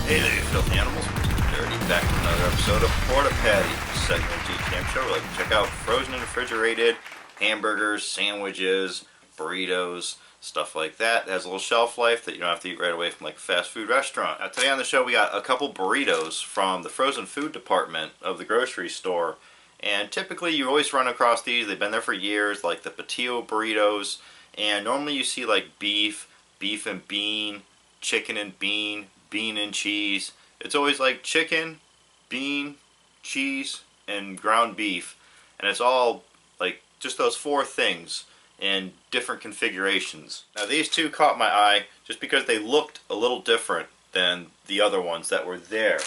Hey there, you filthy animals. Dirty back with another episode of Porta-Patty, segment of GTM show where you can check out frozen and refrigerated hamburgers, sandwiches, burritos, stuff like that. It has a little shelf life that you don't have to eat right away from like a fast food restaurant. Now today on the show we got a couple burritos from the frozen food department of the grocery store. And typically you always run across these. They've been there for years, like the Patillo burritos. And normally you see like beef, beef and bean, chicken and bean, bean and cheese. It's always like chicken, bean, cheese, and ground beef. And it's all like just those four things in different configurations. Now these two caught my eye just because they looked a little different than the other ones that were there.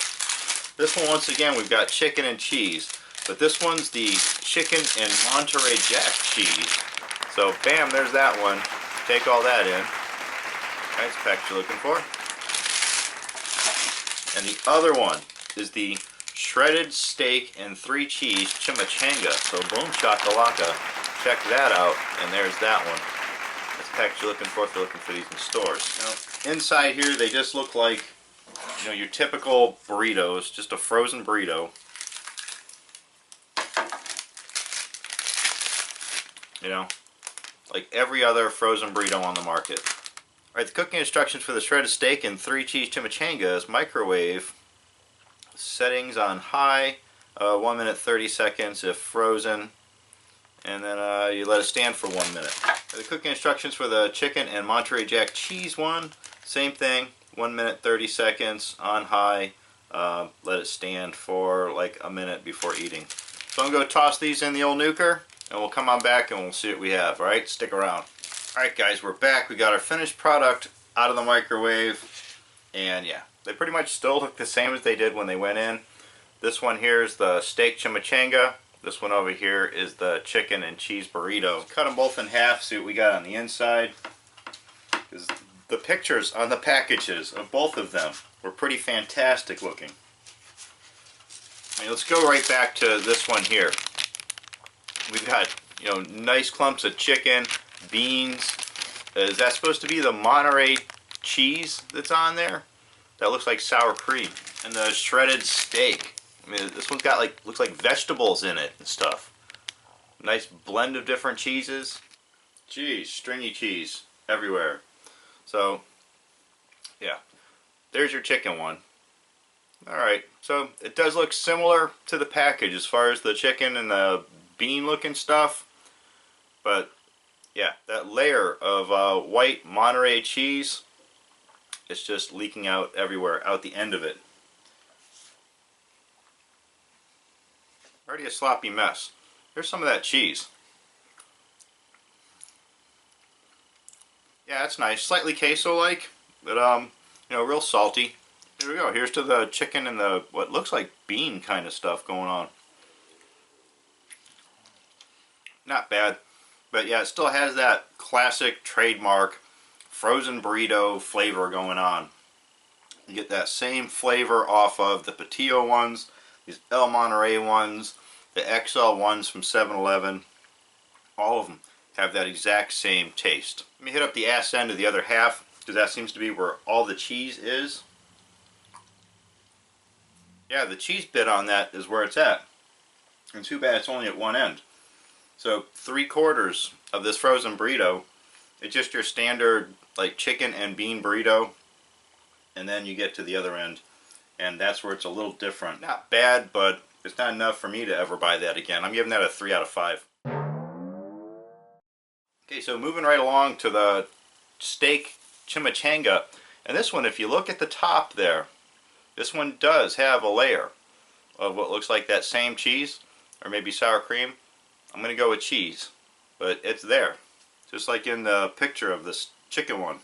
This one, once again, we've got chicken and cheese. But this one's the chicken and Monterey Jack cheese. So bam, there's that one. Take all that in. Nice package you're looking for. And the other one is the shredded steak and 3 cheese chimichanga. So boom shakalaka. Check that out. And there's that one. That's the package you're looking for if you're looking for these in stores. Now, inside here they just look like, you know, your typical burritos, just a frozen burrito. You know, like every other frozen burrito on the market. Alright, the cooking instructions for the shredded steak and 3 cheese chimichanga is microwave. Settings on high, 1 minute 30 seconds if frozen. And then you let it stand for 1 minute. The cooking instructions for the chicken and Monterey Jack cheese one, same thing, 1 minute 30 seconds on high. Let it stand for like a minute before eating. So I'm going to toss these in the old nuker. And we'll come on back and we'll see what we have. Alright, stick around. Alright guys, we're back. We got our finished product out of the microwave. And yeah, they pretty much still look the same as they did when they went in. This one here is the steak chimichanga. This one over here is the chicken and cheese burrito. Cut them both in half, see what we got on the inside. Because the pictures on the packages of both of them were pretty fantastic looking. I mean, let's go right back to this one here. We've got, you know, nice clumps of chicken, beans. Is that supposed to be the Monterey cheese that's on there? That looks like sour cream. And the shredded steak. I mean, this one's got like, looks like vegetables in it and stuff. Nice blend of different cheeses. Cheese, stringy cheese everywhere. So, yeah. There's your chicken one. Alright, so it does look similar to the package as far as the chicken and the bean looking stuff, but yeah, that layer of white Monterey cheese, it's just leaking out everywhere, out the end of it. Already a sloppy mess. Here's some of that cheese. Yeah, that's nice, slightly queso-like, but you know, real salty. Here we go. Here's to the chicken and the what looks like bean kind of stuff going on. Not bad, but yeah, it still has that classic trademark frozen burrito flavor going on. You get that same flavor off of the Patillo ones, these El Monterey ones, the XL ones from 7-Eleven. All of them have that exact same taste. Let me hit up the ass end of the other half, because that seems to be where all the cheese is. Yeah, the cheese bit on that is where it's at. And too bad it's only at one end. So 3/4 of this frozen burrito, it's just your standard like chicken and bean burrito, and then you get to the other end, and that's where it's a little different. Not bad, but it's not enough for me to ever buy that again. I'm giving that a 3 out of 5. Okay, so moving right along to the steak chimichanga, and this one, if you look at the top there, this one does have a layer of what looks like that same cheese, or maybe sour cream. I'm going to go with cheese, but it's there, just like in the picture of this chicken one.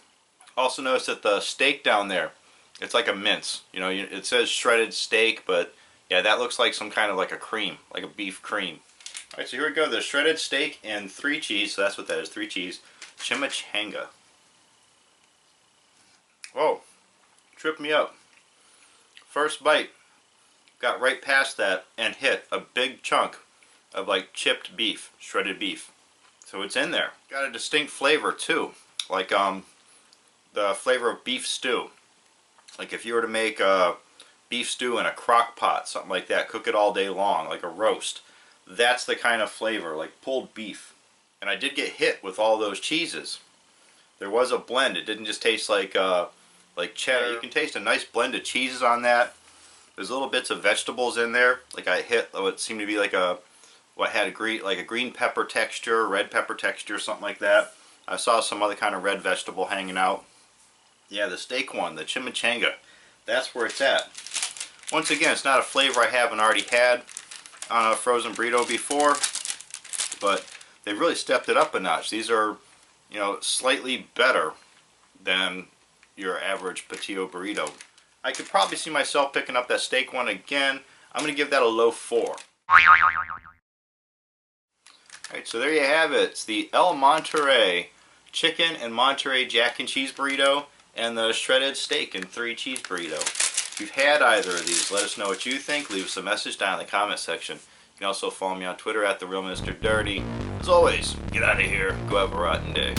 Also notice that the steak down there, it's like a mince. You know, it says shredded steak, but yeah, that looks like some kind of like a cream, like a beef cream. Alright, so here we go, the shredded steak and 3 cheese, so that's what that is, 3 cheese, chimichanga. Whoa, tripped me up. First bite, got right past that and hit a big chunk of like chipped beef, shredded beef. So it's in there. Got a distinct flavor too, like the flavor of beef stew. Like if you were to make a beef stew in a crock pot, something like that, cook it all day long, like a roast. That's the kind of flavor, like pulled beef. And I did get hit with all those cheeses. There was a blend. It didn't just taste like cheddar. You can taste a nice blend of cheeses on that. There's little bits of vegetables in there. Like I hit what seemed to be like what had a green pepper texture, red pepper texture, something like that. I saw some other kind of red vegetable hanging out. Yeah, the steak one, the chimichanga, that's where it's at. Once again, it's not a flavor I haven't already had on a frozen burrito before, but they've really stepped it up a notch. These are, you know, slightly better than your average Patillo burrito. I could probably see myself picking up that steak one again. I'm going to give that a low 4. Alright, so there you have it. It's the El Monterey chicken and Monterey Jack and Cheese burrito and the shredded steak and 3 cheese burrito. If you've had either of these, let us know what you think. Leave us a message down in the comment section. You can also follow me on Twitter at TheRealMrDirty. As always, get out of here. Go have a rotten day.